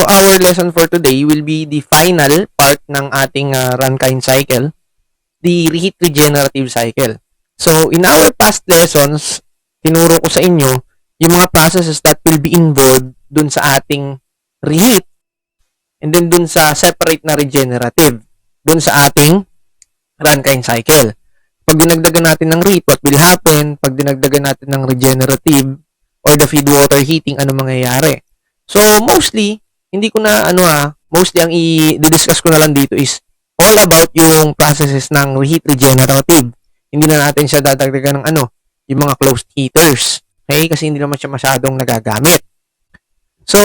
our lesson for today will be the final part ng ating Rankine cycle, the reheat regenerative cycle. So, in our past lessons, tinuro ko sa inyo yung mga processes that will be involved dun sa ating reheat and then dun sa separate na regenerative, dun sa ating Rankine cycle. Pag dinagdagan natin ng reheat, what will happen? Pag dinagdagan natin ng regenerative or the feed water heating, ano mangyayari? So, mostly, hindi ko na, mostly ang i-discuss ko na lang dito is all about yung processes ng reheat regenerative. Hindi na natin siya dadagdagan ng yung mga closed heaters. Okay? Kasi hindi naman siya masyadong nagagamit. So,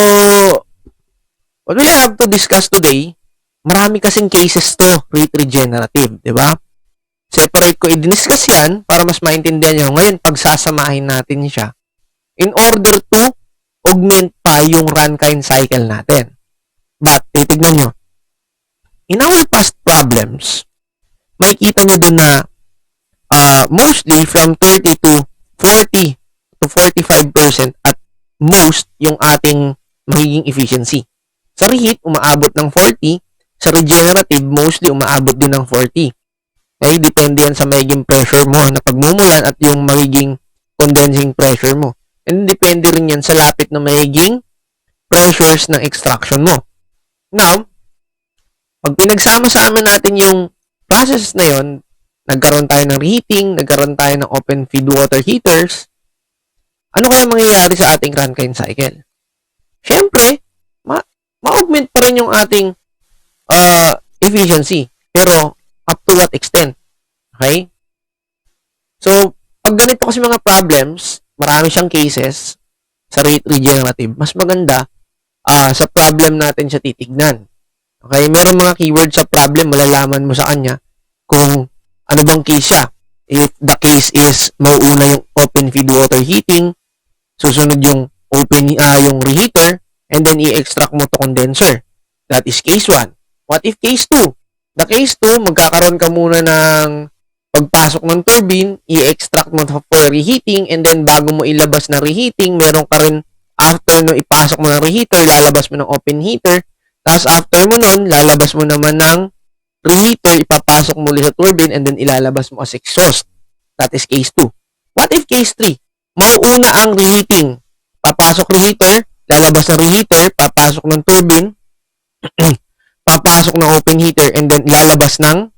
what we have to discuss today, marami kasing cases to, reheat regenerative, di ba? Separate ko, i-discuss yan para mas maintindihan nyo. Ngayon, pagsasamahin natin siya in order to augment pa yung Rankine cycle natin. But, titignan nyo. In our past problems, makikita nyo dun na mostly from 30 to 40 to 45% at most yung ating magiging efficiency. Sa reheat, umaabot ng 40. Sa regenerative, mostly umaabot din ng 40. Okay? Depende yan sa magiging pressure mo na pagmumulan at yung magiging condensing pressure mo. And depende rin yan sa lapit na magiging pressures ng extraction mo. Now, pag pinagsama-sama natin yung process na yon, nagkaroon tayo ng reheating, nagkaroon tayo ng open feed water heaters, ano kaya mangyayari sa ating Rankine cycle? Siyempre, ma-augment pa rin yung ating efficiency. Pero, up to what extent? Okay? So, pag ganito kasi mga problems, marami siyang cases sa reheat regenerative, mas maganda sa problem natin siya titignan. Okay? Meron mga keywords sa problem, malalaman mo sa kanya kung ano bang case siya. If the case is mauuna yung open feed water heating, susunod yung yung reheater, and then i-extract mo to condenser. That is case 1. What if case 2? The case 2, magkakaroon ka muna ng pagpasok ng turbine, i-extract mo for reheating, and then bago mo ilabas na reheating, meron ka rin after no ipasok mo ng reheater, lalabas mo ng open heater, tapos after mo nun, lalabas mo naman ng reheater, ipapasok mo ulit sa turbine, and then ilalabas mo as exhaust. That is case 2. What if case 3? Mauuna ang reheating. Papasok reheater, lalabas ng reheater, papasok ng turbine, papasok ng open heater, and then ilalabas ng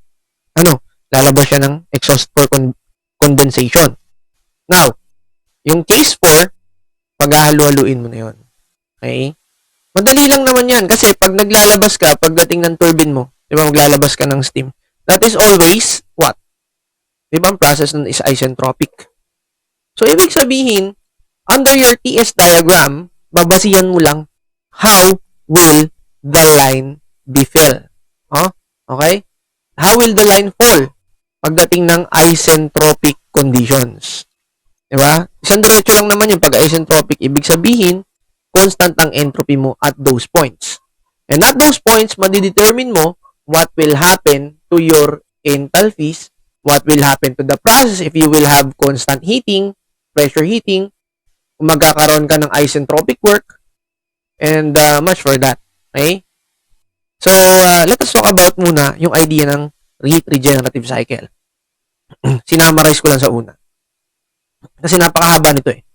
lalabas siya ng exhaust for condensation. Now, yung case 4, paghahalo-haluin mo na yun. Okay? Madali lang naman yan kasi pag naglalabas ka, pagdating ng turbine mo, di ba maglalabas ka ng steam, that is always what? Di ba ang process nun is isentropic? So, ibig sabihin, under your TS diagram, babasihan mo lang how will the line be filled. Okay? How will the line fall pagdating ng isentropic conditions? Diba? Isang diretso lang naman yung pag-isentropic. Ibig sabihin, constant ang entropy mo at those points. And at those points, madidetermine mo what will happen to your enthalpies, what will happen to the process if you will have constant heating, pressure heating, kung magkakaroon ka ng isentropic work, and much for that. Okay? So, let us talk about muna yung idea ng reheat regenerative cycle. Sinamarize ko lang sa una. Kasi napakahaba nito eh.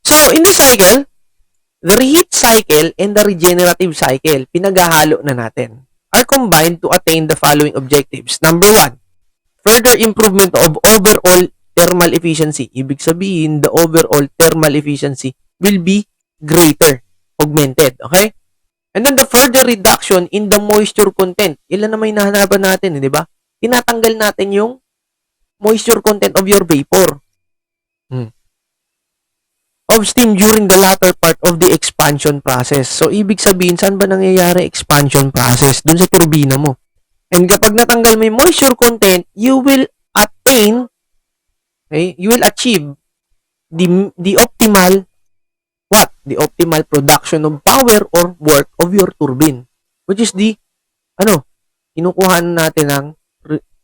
So, in the cycle, the reheat cycle and the regenerative cycle, pinaghahalo na natin, are combined to attain the following objectives. Number 1, further improvement of overall thermal efficiency. Ibig sabihin, the overall thermal efficiency will be greater, augmented. Okay? And then the further reduction in the moisture content. Ilan naman yung nahanapan natin, di ba? Tinatanggal natin yung moisture content of your vapor. Of steam during the latter part of the expansion process. So, ibig sabihin, saan ba nangyayari expansion process? Dun sa turbina mo. And kapag natanggal mo yung moisture content, you will attain, okay, you will achieve the optimal the optimal production of power or work of your turbine, which is the kinukuha natin ng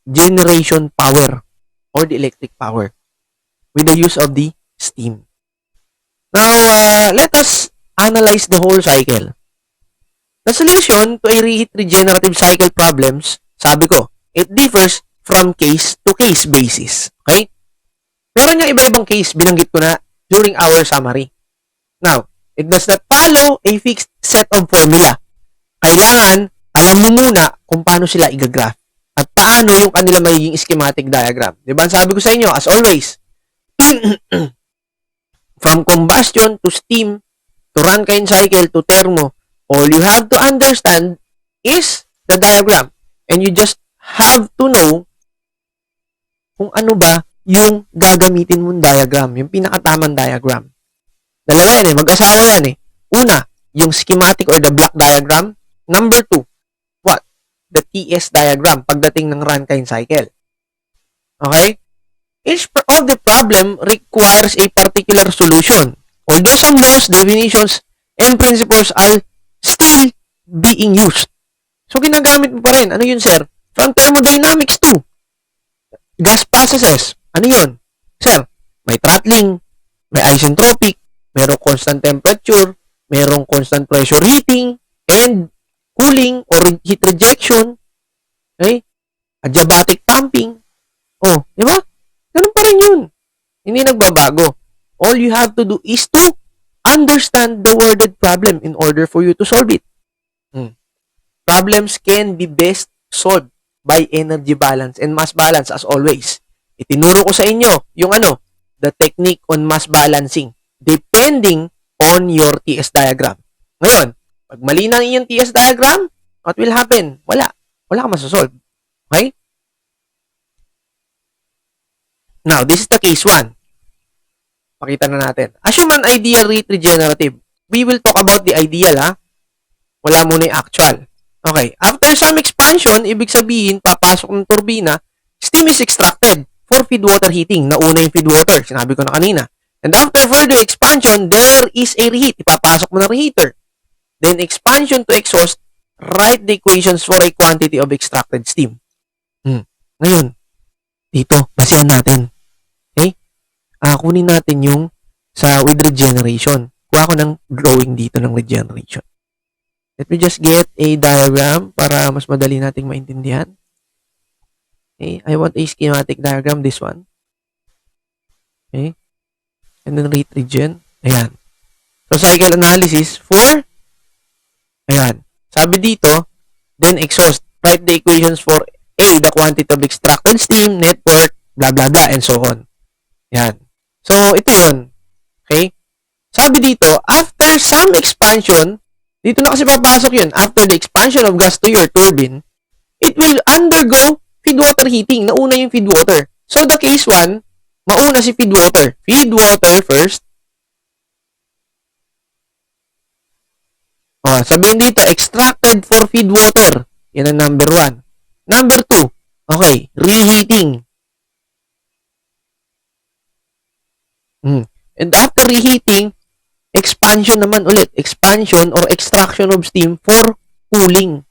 generation power or the electric power with the use of the steam. Now, let us analyze the whole cycle. The solution to a reheat regenerative cycle problems, sabi ko, it differs from case to case basis. Okay? Meron yung iba-ibang case, binanggit ko na during our summary. Now, it does not follow a fixed set of formula. Kailangan, alam mo muna kung paano sila i-graph at paano yung kanila magiging schematic diagram. Diba? Sabi ko sa inyo, as always, from combustion to steam to Rankine cycle to thermo, all you have to understand is the diagram. And you just have to know kung ano ba yung gagamitin mong diagram, yung pinakatamang diagram. Dalawa yan mag-asawa yan Una, yung schematic or the block diagram. Number 2, what? The TS diagram pagdating ng Rankine cycle. Okay? Each of the problem requires a particular solution. Although some laws, definitions, and principles are still being used. So, ginagamit mo pa rin. Ano yun, sir? From thermodynamics to gas processes. Ano yun? Sir, may throttling, may isentropic, mayroong constant temperature, mayroong constant pressure heating, and cooling or heat rejection, okay? Adiabatic pumping. Oh, di ba? Ganun pa rin yun. Hindi nagbabago. All you have to do is to understand the worded problem in order for you to solve it. Problems can be best solved by energy balance and mass balance as always. Itinuro ko sa inyo yung the technique on mass balancing depending on your TS diagram. Ngayon, pag mali na yung TS diagram, what will happen? Wala ka masasolve. Okay? Now, this is the case 1. Pakita na natin. Assume an ideal rate regenerative. We will talk about the ideal, Wala muna yung actual. Okay. After some expansion, ibig sabihin, papasok ng turbina, steam is extracted for feed water heating. Nauna yung feed water. Sinabi ko na kanina. And after further expansion, there is a reheat. Ipapasok mo na reheater. Then expansion to exhaust, write the equations for a quantity of extracted steam. Ngayon, dito, basihan natin. Okay? Kunin natin yung with regeneration. Kuha ko ng drawing dito ng regeneration. Let me just get a diagram para mas madali nating maintindihan. Okay? I want a schematic diagram, this one. Okay? And then rate regen. Ayan. So, cycle analysis for, ayan. Sabi dito, then exhaust. Write the equations for A, the quantity of extracted steam, network, blah, blah, blah, and so on. Ayan. So, ito yun. Okay? Sabi dito, after some expansion, dito na kasi papasok yun. After the expansion of gas to your turbine, it will undergo feed water heating. Nauna yung feed water. So, the case 1, mauna si feed water. Feed water first. Sabihin dito, extracted for feed water. Yan ang number 1. Number 2, okay, reheating. And after reheating, expansion naman ulit. Expansion or extraction of steam for cooling.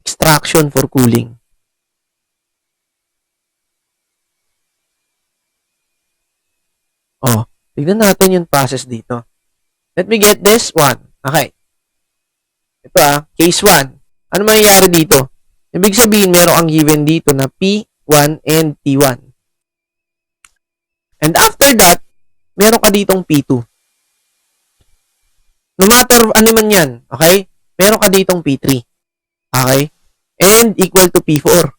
Extraction for cooling. Tignan natin yung process dito. Let me get this one. Okay. Ito case 1. Ano mangyayari dito? Ibig sabihin, meron ang given dito na P1 and T1. And after that, meron ka ditong P2. No matter ano man yan, okay? Meron ka ditong P3. Okay? And equal to P4.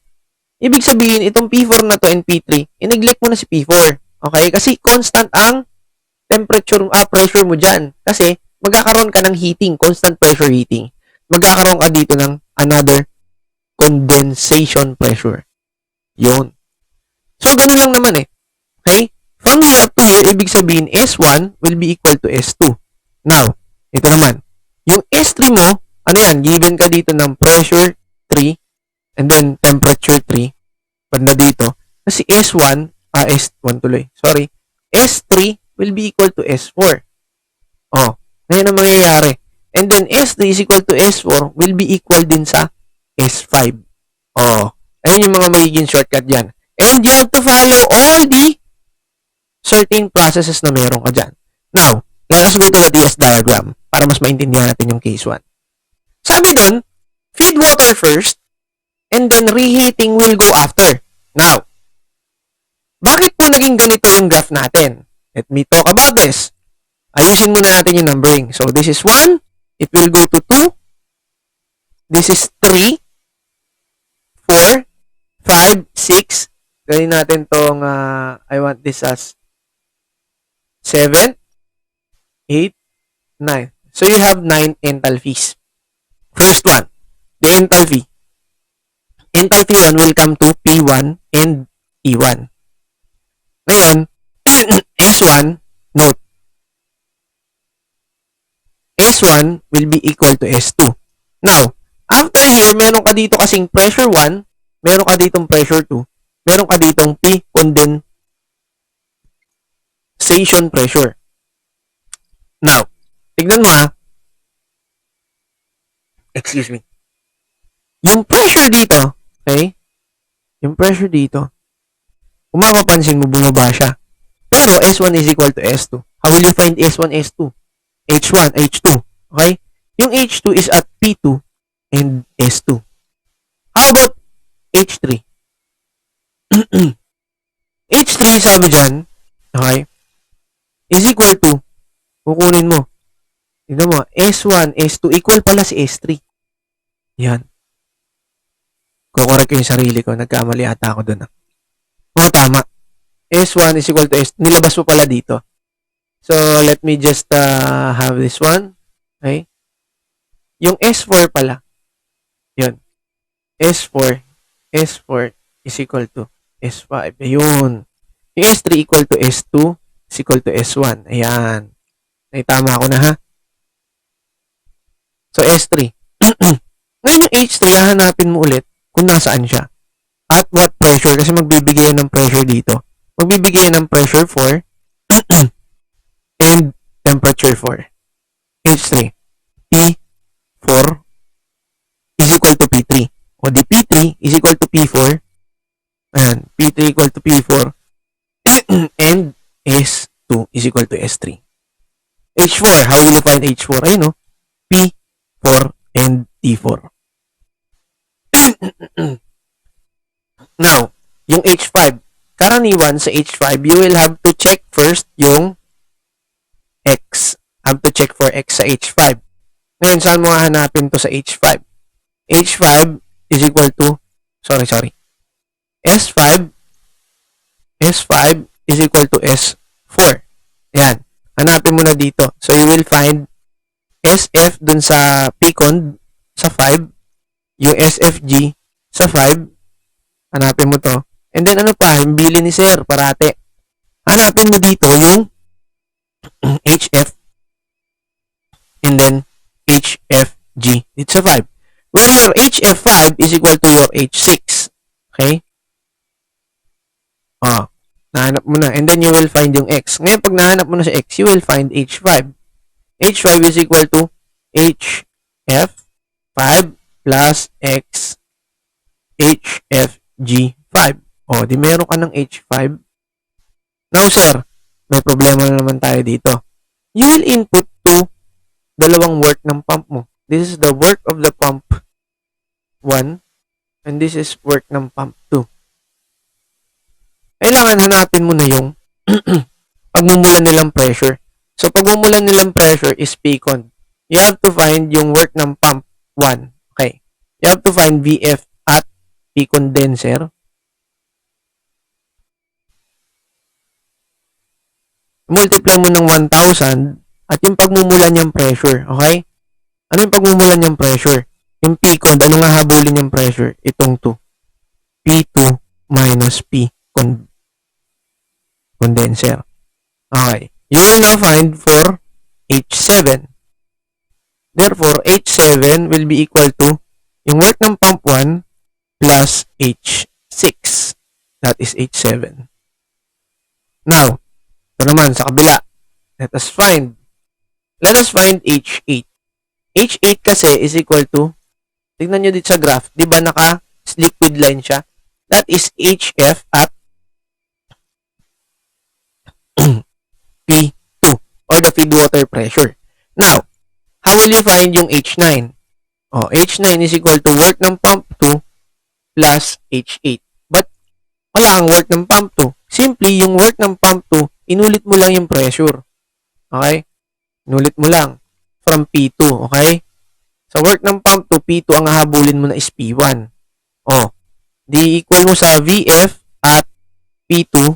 Ibig sabihin, itong P4 na to and P3, i-neglect mo na si P4. Okay? Kasi constant ang temperature, pressure mo dyan. Kasi, magkakaroon ka ng heating, constant pressure heating. Magkakaroon ka dito ng another condensation pressure. Yun. So, ganun lang naman Okay? From here to here, ibig sabihin, S1 will be equal to S2. Now, ito naman. Yung S3 mo, ano yan? Given ka dito ng pressure 3 and then temperature 3. Banda dito. Kasi S1 tuloy. Sorry. S3 will be equal to S4. Ngayon ang mangyayari. And then S3 is equal to S4 will be equal din sa S5. Ayun yung mga magiging shortcut dyan. And you have to follow all the certain processes na meron ka dyan. Now, let us go to the TS diagram para mas maintindihan natin yung case 1. Sabi dun, feed water first, and then reheating will go after. Now, bakit po naging ganito yung graph natin? Let me talk about this. Ayusin muna natin yung numbering. So, this is 1. It will go to 2. This is 3. 4. 5. 6. Gawin natin tong, I want this as 7. 8. 9. So, you have 9 enthalpies. First one, the enthalpy. Enthalpy 1 will come to P1 and E1. Ngayon, S1, note, S1 will be equal to S2. Now, after here, meron ka dito kasing pressure 1, meron ka ditong pressure 2, meron ka ditong P condensation pressure. Now, tignan mo excuse me. Yung pressure dito, okay? Yung pressure dito, kung makapansin mo, bumaba siya. Pero S1 is equal to S2. How will you find S1, S2? H1, H2. Okay? Yung H2 is at P2 and S2. How about H3? H3, sabi dyan, okay, is equal to, kukunin mo, tignan mo, S1, S2, equal pala si S3. Yan. Kukorek ko yung sarili ko. Nagkamali ata ako dun. Oo, tama. S1 is equal to S. Nilabas mo pala dito. So, let me just have this one. Okay? Yung S4 pala. Yun. S4 is equal to S5. Ayun. Yung S3 equal to S2 is equal to S1. Ayan. Ay, tama ako na, ha? So, S3. Ngayon yung H3, hahanapin mo ulit kung nasaan siya. At what pressure? Kasi magbibigay ng pressure dito. Magbibigay ng pressure for and temperature for H3. P4 is equal to P3. O di P3 is equal to P4. Ayan. P3 equal to P4. And S2 is equal to S3. H4. How will you find H4? Ayun, no? P4 and T4. Now, yung H5, karaniwan sa H5, you will have to check first yung X. Have to check for X sa H5. Ngayon, saan mo hahanapin to sa H5? H5 is equal to, S5 is equal to S4. Yan. Hanapin mo na dito. So, you will find SF dun sa P-cond sa 5, yung SFG sa 5, hanapin mo to. And then ano pa, yung bili ni sir, parate. Hanapin mo dito yung HF and then HFG. It's a 5. Where your HF5 is equal to your H6. Okay? Nahanap mo na. And then you will find yung X. Ngayon, pag nahanap mo na sa X, you will find H5. H5 is equal to HF5 plus X HFG5. O, di meron ka ng H5. Now, sir, may problema na naman tayo dito. You will input to dalawang work ng pump mo. This is the work of the pump 1 and this is work ng pump 2. Kailangan hanapin mo na yung pagmumulan nilang pressure. So, pagmumulan nilang pressure is P-cond. You have to find yung work ng pump 1. Okay. You have to find VF at P condenser. Multiply mo ng 1,000 at yung pagmumulan niyang pressure. Okay? Ano yung pagmumulan niyang pressure? Yung P-cond, ano nga habulin yung pressure? Itong 2. P2 minus P condenser. Okay. You will now find for H7. Therefore, H7 will be equal to yung work ng pump 1 plus H6. That is H7. Now, ito naman sa kabila. Let us find H8. H8 kasi is equal to, tignan nyo dito sa graph, di ba naka-liquid line siya? That is HF at P2 or the feed water pressure. Now, how will you find yung H9? H9 is equal to work ng pump 2 plus H8. But, wala kang work ng pump 2. Simply, yung work ng pump 2, inulit mo lang yung pressure. Okay? Inulit mo lang from P2. Okay? Sa work ng pump 2, P2 ang hahabulin mo na is P1. Di equal mo sa VF at P2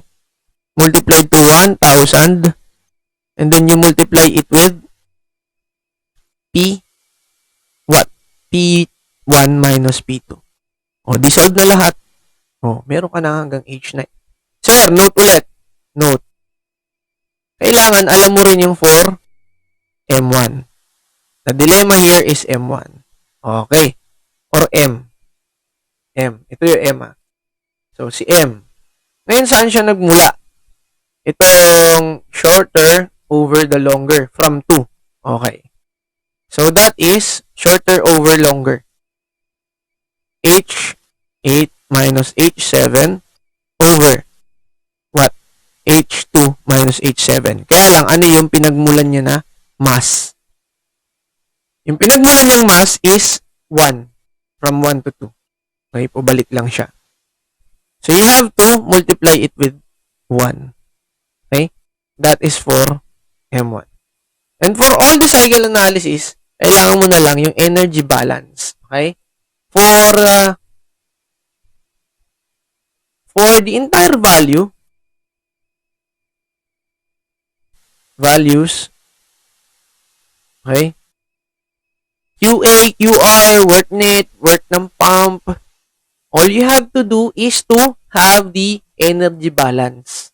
multiplied to 1,000 and then you multiply it with P what? P1 minus P2. Dissolve na lahat. Meron ka na hanggang H9. Sir, note ulit. Note. Kailangan alam mo rin yung for M1. The dilemma here is M1. Okay. Or M. Ito yung M. So, si M. Ngayon, saan siya nagmula? Itong shorter over the longer from 2. Okay. So, that is shorter over longer. H8 minus H7 over what? H2 minus H7. Kaya lang, ano yung pinagmulan niya na mass? Yung pinagmulan niyang mass is 1. From 1 to 2. Okay, pabalik lang siya. So, you have to multiply it with 1. Okay? That is for M1. And for all the cycle analysis, kailangan mo na lang yung energy balance. Okay? For the entire values, okay? QA, QR, work net, work ng pump, all you have to do is to have the energy balance.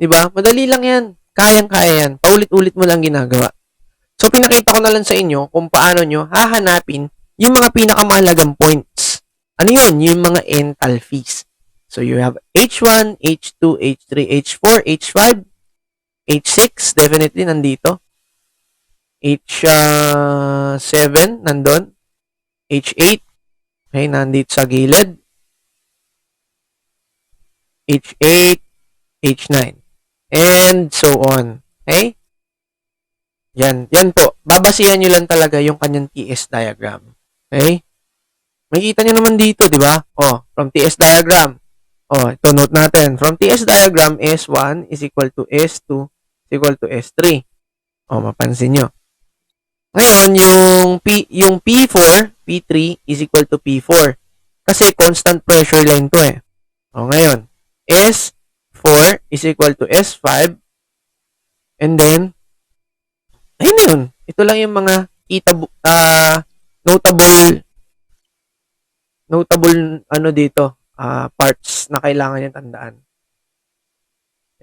Diba? Madali lang yan. Kayang-kaya yan. Paulit-ulit mo lang ginagawa. So, pinakita ko na lang sa inyo kung paano nyo hahanapin yung mga pinakamahalagang points. Ano yun? Yung mga enthalpies. So, you have H1, H2, H3, H4, H5, H6, definitely nandito. H7, nandun. H8, okay, nandito sa gilid. H8, H9. And so on. Okay? Yan po. Babasihan nyo lang talaga yung kanyang TS diagram. Okay? Makikita nyo naman dito, di ba? From TS diagram. Ito note natin. From TS diagram, S1 is equal to S2 is equal to S3. Mapansin nyo. Ngayon, yung P4, P3 is equal to P4. Kasi constant pressure line to eh. Ngayon, S4 is equal to S5. And then, ayun na yun. Ito lang yung mga notable parts na kailangan nyo tandaan.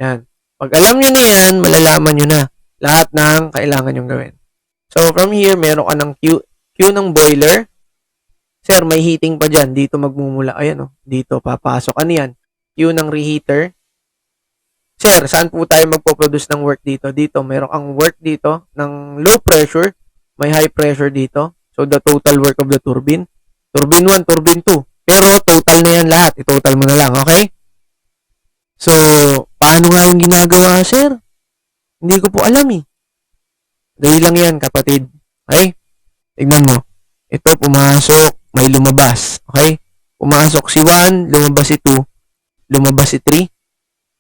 Yan. Pag alam nyo na yan, malalaman nyo na lahat ng kailangan nyo gawin. So, from here, meron ka ng Q ng boiler. Sir, may heating pa dyan. Dito magmumula. Ayan dito papasok. Ano yan? Q ng reheater. Sir, saan po tayo magpo-produce ng work dito? Dito, meron ang work dito ng low pressure. May high pressure dito. So, the total work of the turbine. Turbine 1, turbine 2. Pero, total na yan lahat. I-total mo na lang, okay? So, paano nga yung ginagawa, sir? Hindi ko po alam eh. Dahil lang yan, kapatid. Okay? Tignan mo. Ito, pumasok. May lumabas. Okay? Pumasok si 1, lumabas si 2, lumabas si 3.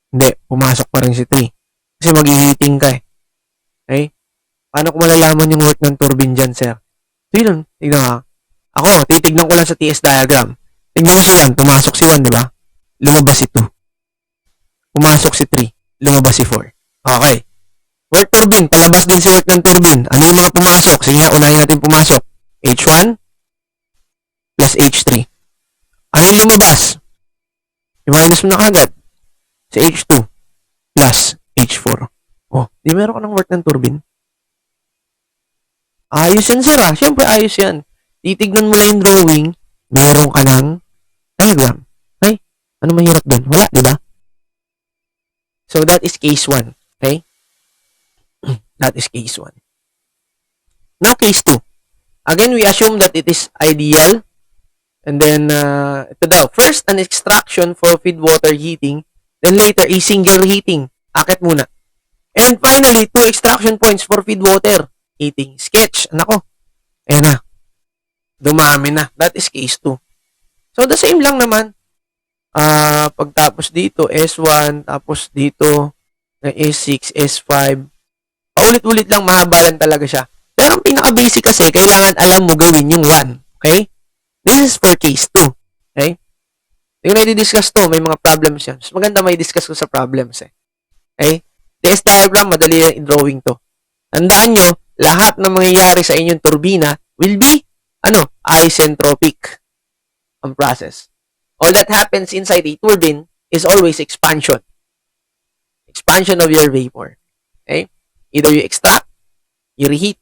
Hindi, pumasok pa rin si 3. Kasi mag-heating ka eh. Okay? Paano ko malalaman yung work ng turbine dyan, sir? Tignan ha. Ako, titignan ko lang sa TS diagram. Tignan mo si 1, pumasok si 1, di ba? Lumabas si 2. Pumasok si 3, lumabas si 4. Okay. Work turbine, palabas din si work ng turbine. Ano yung mga pumasok? Sige nga, unahin natin pumasok. H1 plus H3. Ano yung lumabas? I-minus mo na kagad. Si H2 plus H4. Di meron ka ng work ng turbine? Ayos yan, sir. Siyempre, ayos yan. Titignan mo lang yung drawing, meron ka ng diagram. Ay, ano mahirap dun? Wala, di ba? So, that is case 1. Okay? That is case 1. Now, case 2. Again, we assume that it is ideal. And then, ito daw. First, an extraction for feed water heating. Then later, a single heating. Akit muna. And finally, 2 extraction points for feed water. Heating sketch. Nako, ayan na. Dumami na. That is case 2. So, the same lang naman. Pagtapos dito, S1, tapos dito, S6, S5. Paulit-ulit lang, mahaba lang talaga siya. Pero ang pinaka-basic kasi, kailangan alam mo gawin yung 1. Okay? This is for case 2. Okay? Yung na-discuss to, may mga problems yan. Mas maganda may discuss ko sa problems eh. Okay? TS diagram, madali lang i-drawing to. Tandaan nyo, lahat ng mangyayari sa inyong turbina will be, isentropic ang process. All that happens inside a turbine is always expansion. Expansion of your vapor. Okay? Either you extract, you reheat,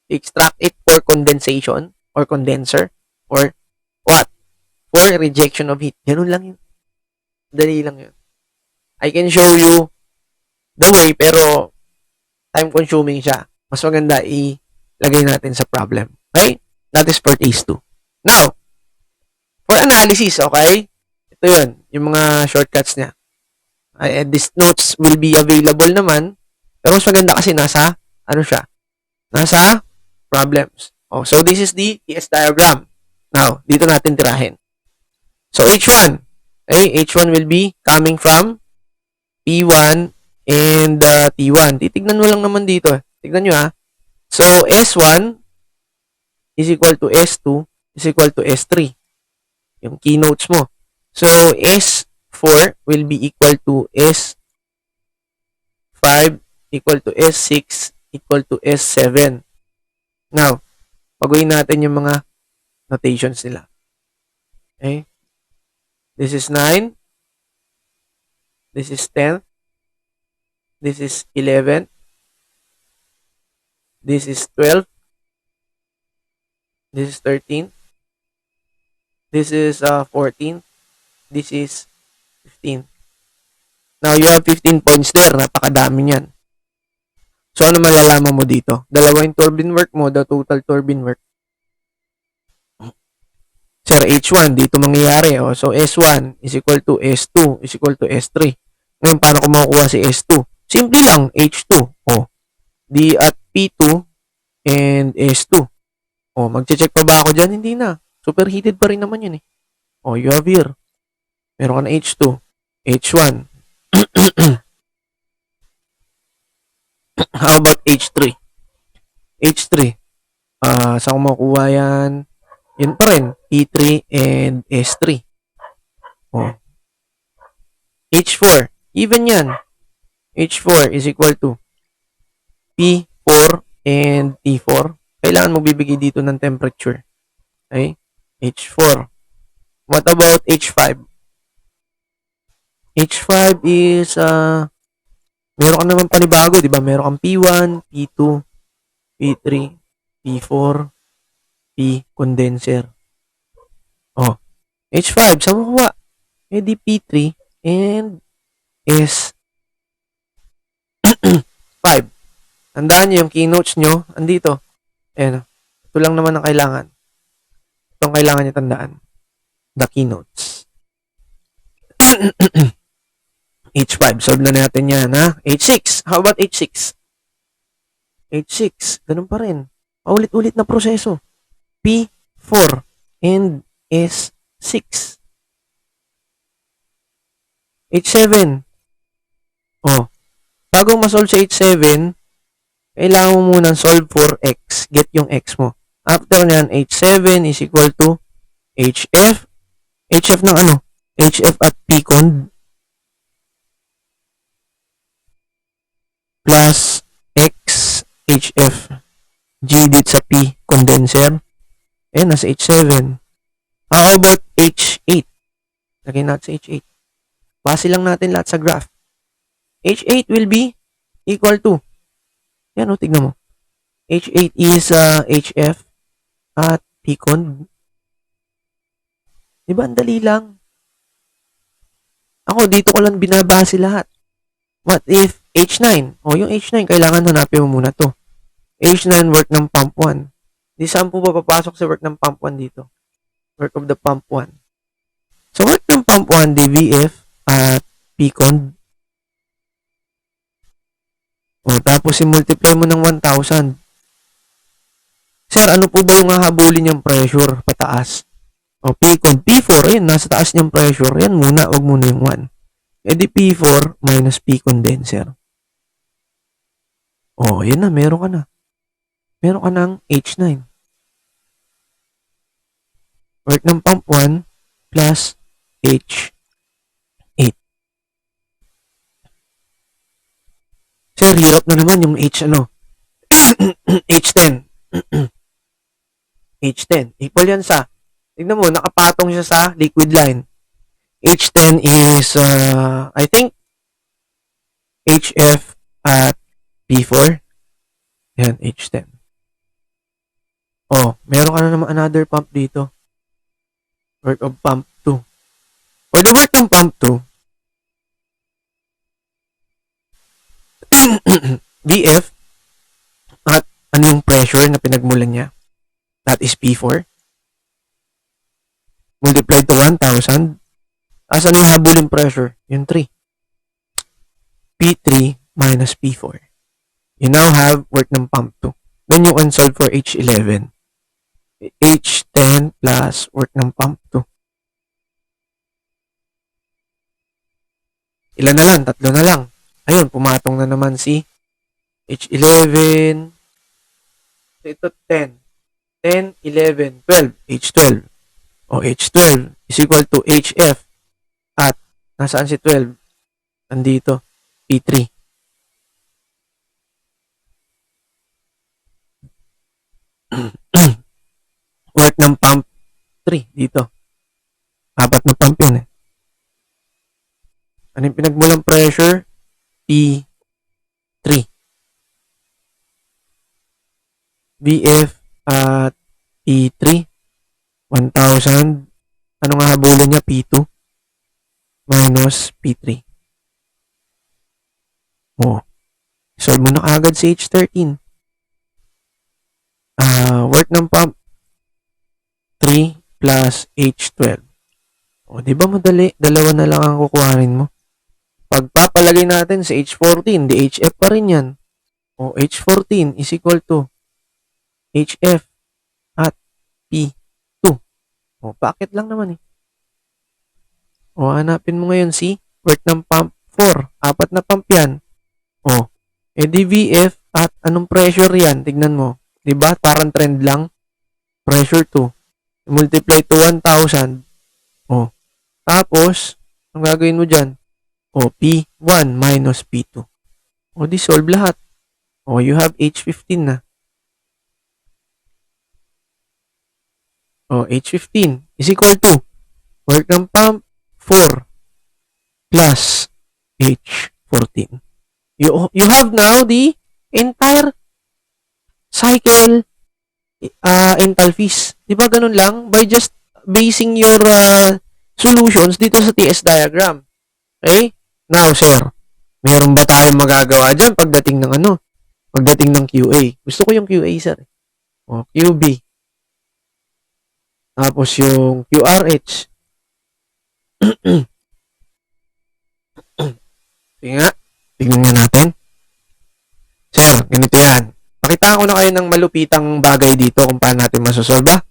you extract it for condensation or condenser, or what? For rejection of heat. Ganun lang yun. Dali lang yun. I can show you the way, pero time-consuming siya. Mas maganda ilagay natin sa problem. Okay? That is for case 2. Now, for analysis, okay? Ito yun, yung mga shortcuts niya. These notes will be available naman, pero mas maganda kasi nasa, nasa problems. So this is the TS diagram. Now, dito natin tirahin. So, H1. Okay, H1 will be coming from P1 and T1. Titignan mo lang naman dito. Tignan nyo ha. So, S1 is equal to S2 is equal to S3. Yung keynotes mo. So, S4 will be equal to S5 equal to S6 equal to S7. Now, pagawin natin yung mga notations nila. Okay? This is 9. This is 10. This is 11. This is 12. This is 13. This is 14. This is 15. Now, you have 15 points there. Napakadami niyan. So, ano malalaman mo dito? Dalawa yung turbine work mo, the total turbine work. Sir, H1, dito mangyayari. So, S1 is equal to S2 is equal to S3. Ngayon, paano ko makukuha si S2? Simple lang, H2. D at P2 and S2. Magche-check pa ba ako dyan? Hindi na. Superheated pa rin naman yun eh. You have here. Meron ka na H2. H1. How about H3? H3. Saan ko makukuha yan? Yun pa rin. E3 and S3. H4. Even yan. H4 is equal to P4 and T4. Kailangan mo bibigay dito ng temperature. Okay? H4. What about H5? H5 is, meron ka naman panibago, di ba? Meron kang P1, P2, P3, P4, P condenser. H5, saan mo kuha? Di P3 and S5. Tandaan nyo yung keynotes nyo, andito. Ayan. Ito lang naman ang kailangan. Ito ang kailangan nyo tandaan. The keynotes. H5. Solve na natin yan, ha? H6. How about H6? H6. Ganun pa rin. Paulit-ulit na proseso. P4 and S6. H7. Bago ma-solve sa H7, kailangan mo munang solve for X. Get yung X mo. After nyan, H7 is equal to HF. HF ng ano? HF at P-cond plus X HF G dito sa P condenser. Nasa H7. How about H8? Lagay natin sa H8. Base lang natin lahat sa graph. H8 will be equal to, yan tignan mo. H8 is HF at P-cond. Diba, ang dali lang. Ako, dito ko lang binabase lahat. What if H9? Yung H9, kailangan hanapin mo muna to. H9 work ng pump 1. Di saan po ba papasok sa work ng pump 1 dito? Work of the pump 1. So, work ng pump 1, DVF at P-cond. O, tapos i-multiply mo ng 1,000. Sir, ano po ba yung hahabulin niyang pressure pataas? O, P4, ayun, nasa taas niyang pressure. Yan muna, wag muna yung 1. E di P4 minus P condenser. O, yan na, meron ka na. Meron ka ng H9. Work ng pump 1 plus H8. Sir, hirap na naman yung H10. H10. Equal yan sa, tignan mo, nakapatong siya sa liquid line. H10 is, I think, HF at P4. Yan, H10. Oh, meron ka na naman another pump dito. Work of pump 2. For the work ng pump 2, VF at ano yung pressure na pinagmulan niya? That is P4. Multiply to 1,000. Asan yung habulin pressure? Yung 3. P3 minus P4. You now have work ng pump 2. Then you can solve for H11. H10 plus work ng pump 2. Ilan na lang? 3 na lang. Ayun, pumatong na naman si H11. Ito 10. 10, 11, 12. H12. O, H12 is equal to HF. At, nasaan si 12? Andito. P3. Work ng pump 3 dito. 4 na pump yun eh. Ano yung pinagmulang pressure? P3. VF at P3. 1,000. Ano nga habulin niya? P2 minus P3. Oh. Solve mo na agad si H13. Work ng pump 3 plus H12. O, di ba madali? Dalawa na lang ang kukuhanin mo. Pagpapalagay natin sa H14, di HF pa rin yan. O, H14 is equal to HF at P2. O, bakit lang naman eh. O, hanapin mo ngayon si work ng pump 4. 4 na pump yan. O, edi VF at anong pressure yan? Tignan mo. Diba? Parang trend lang. Pressure 2. Multiply to 1,000. O, tapos, ang gagawin mo dyan? O, P1 minus P2. O, dissolve lahat. O, you have H15 na. O, H15 is equal to work ng pump 4 plus H14. You have now the entire cycle enthalpies. Di ba ganun lang? By just basing your solutions dito sa TS diagram. Okay? Now, sir, meron ba tayong magagawa dyan pagdating ng ano? Pagdating ng QA. Gusto ko yung QA, sir. O, QB. Tapos yung QRH. Sige nga. Tignan nga natin. Sir, ganito yan. Pakita ko na kayo ng malupitang bagay dito kung paano natin masosolve.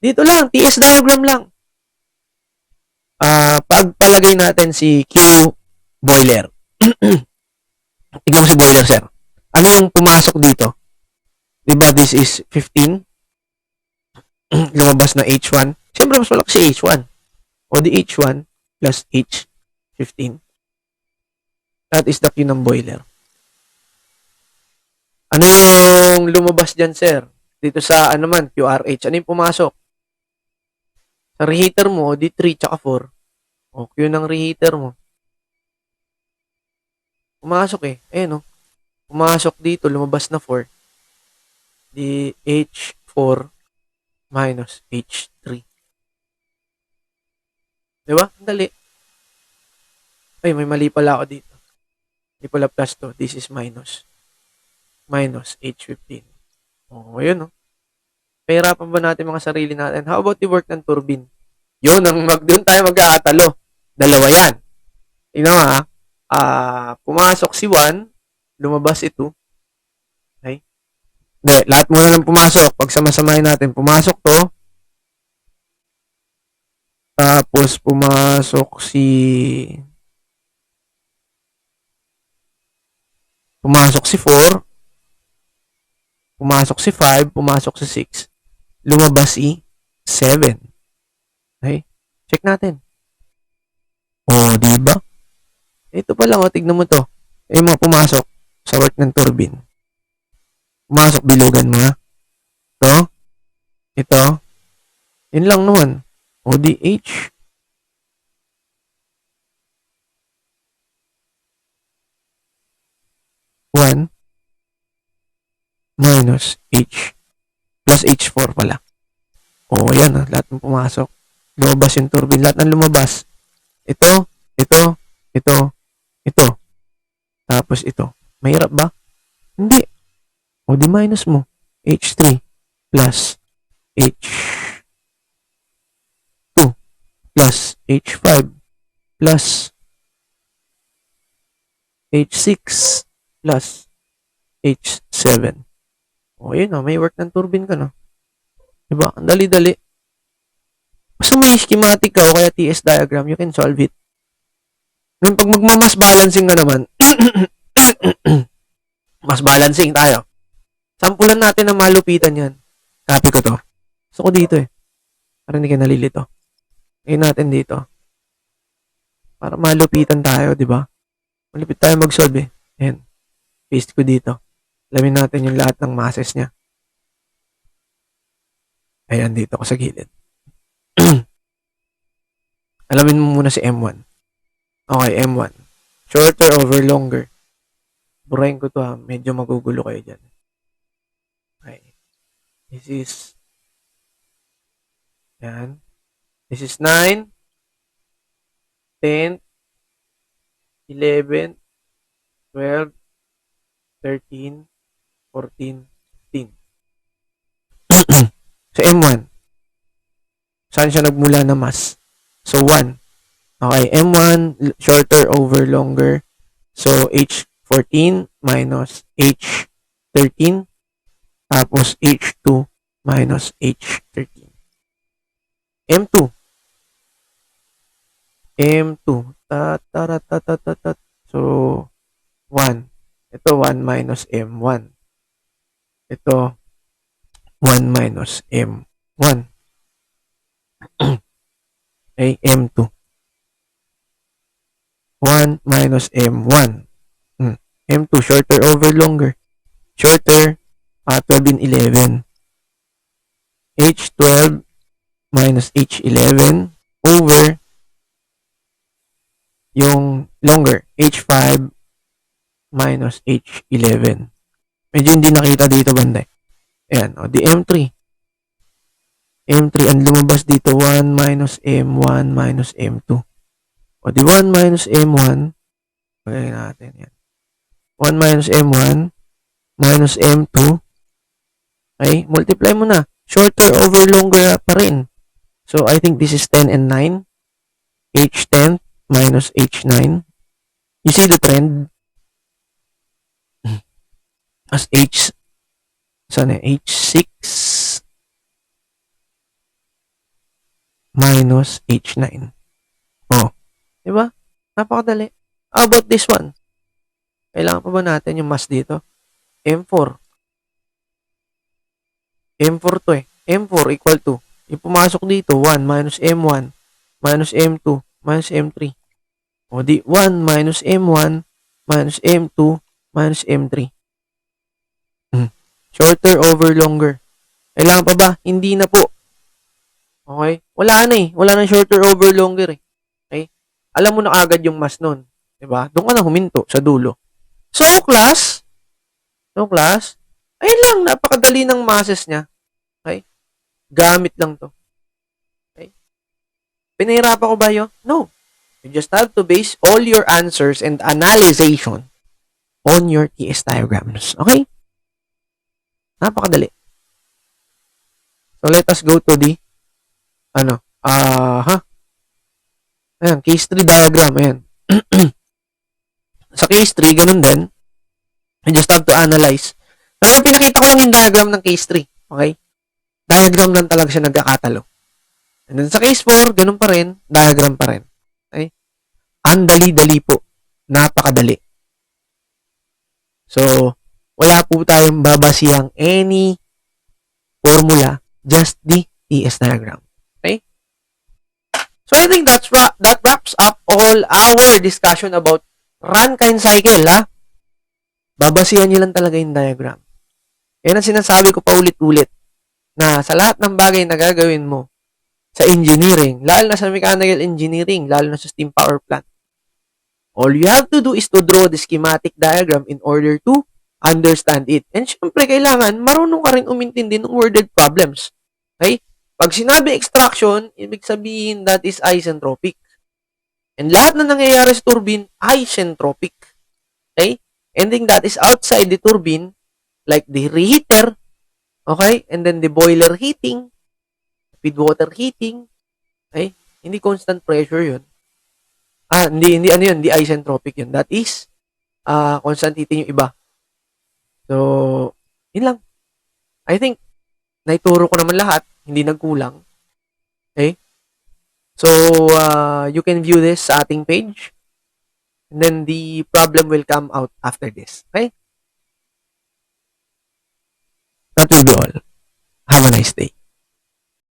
Dito lang, TS diagram lang. Pagpalagay natin si Q boiler. Tignan mo si boiler, sir. Ano yung pumasok dito? Diba this is 15? Lumabas na H1. Siyempre, mas malaki si H1. O di H1 plus H15. That is the Q ng boiler. Ano yung lumabas dyan, sir? Dito sa, ano man, QRH. Ano yung pumasok? Sa reheater mo, di 3 tsaka 4. O, Q ng reheater mo. Pumasok eh. Ayan o. Pumasok dito, lumabas na 4. Di H4 minus H3. Diba? Dali. Ay, may mali pala ako dito. Hindi pala plus to. This is minus. Minus H15. O, ayun o. Pahirapan ba natin mga sarili natin? How about the work ng turbine? Yun, doon tayo mag-aatalo. Dalawa yan. Tingnan mo ha. Pumasok si 1, lumabas ito. Okay? Hindi, lahat muna ng pumasok. Pag samasamahin natin, pumasok to. Tapos, pumasok si 4. Pumasok si 5. Pumasok si 6. Lumabas si 7. Okay? Check natin. Oh, di ba? Ito pa lang, oh, tignan mo to. Yung mga pumasok sa work ng turbine. Pumasok, bilugan mo, ha? Ito. Yun lang naman. ODH. One minus H plus H4 pala. O, yan, ha? Lahat ng pumasok. Lumabas yung turbine. Lahat ng lumabas. Ito. Tapos ito. Mahirap ba? Hindi. O, di minus mo. H3 plus H2 plus H5 plus H6 plus H7. O, yun, may work ng turbine ka, no? Diba? Ang dali-dali. Basta may schematic ka o kaya TS diagram, you can solve it. Ngayon, pag magmamas balancing ka naman, mas balancing tayo. Sampulan natin ang malupitan yan. Copy ko to. Gusto ko dito eh. Para hindi ka nalilito. Ngayon natin dito. Para malupitan tayo, di ba? Malupit tayo mag-solve eh. Ayan. Paste ko dito. Alamin natin yung lahat ng masses niya. Ayan, dito ko sa gilid. Alamin mo muna si M1. Okay, M1. Shorter over longer. Burahin ko to ha. Medyo magugulo kayo dyan. Okay. This is yan. This is 9, 10, 11, 12, 13, 14, 15. So, M1. Saan siya nagmula na mas? So, 1. Okay, M1, shorter over longer. So, H14 minus H13. Tapos, H2 minus H13. M2. M2. So, 1. Ito, 1 minus M1. Ito, 1 minus M1. Okay, M2. 1 minus M1. M2, shorter over longer. Shorter, 12 and 11. H12 minus H11 over yung longer, H5 minus H11. Medyo hindi nakita dito banda. Ayan, o di M3. M3, ang lumabas dito, 1 minus M1 minus M2. O di 1 minus M1, pagkain natin yan. 1 minus M1 minus M2. Okay, multiply mo na. Shorter over longer pa rin. So, I think this is 10 and 9. H10 minus H9. You see the trend? As H6 minus H9. Oh, diba? Napakadali. How about this one? Kailangan pa ba natin yung mas dito? M4. M4 to eh. M4 equal to, yung pumasok dito, 1 minus M1 minus M2 minus M3. O di, 1 minus M1 minus M2 minus M3. Shorter over longer. Kailangan pa ba? Hindi na po. Okay? Wala na eh. Wala na shorter over longer eh. Okay? Alam mo na agad yung mas nun. Diba? Doon ka na huminto sa dulo. So, class, ayun lang, napakadali ng masses niya. Okay? Gamit lang to. Okay? Pinahirapan ko ba yun? No. You just have to base all your answers and analyzation on your TS diagrams. Okay? Napakadali. So, let us go to the ayan, case 3 diagram. Ayan. Sa case 3, ganun din. You just have to analyze. Pero pinakita ko lang yung diagram ng case 3. Okay? Diagram lang talaga siya nagkakatalo. And then sa case 4, ganun pa rin, diagram pa rin. Okay? Ang dali-dali po. Napakadali. So, wala po tayong babasihang any formula, just the TS diagram. Okay? So, I think that wraps up all our discussion about Rankine cycle, ha? Babasihan nyo lang talaga yung diagram. Yan ang sinasabi ko pa ulit-ulit, na sa lahat ng bagay na gagawin mo sa engineering, lalo na sa mechanical engineering, lalo na sa steam power plant, all you have to do is to draw the schematic diagram in order to understand it. And syempre, kailangan marunong ka rin umintindi ng worded problems. Okay? Pag sinabi extraction, ibig sabihin that is isentropic. And lahat na nangyayari sa turbine, isentropic. Okay? Anything that is outside the turbine, like the reheater, okay? And then the boiler heating, feed water heating, okay? Hindi constant pressure yun. Hindi ano yun, hindi isentropic yun. That is, constant heating yung iba. So, yun lang. I think, naituro ko naman lahat, hindi nagkulang. Okay? So, you can view this sa ating page. And then, the problem will come out after this. Okay? That will be all. Have a nice day.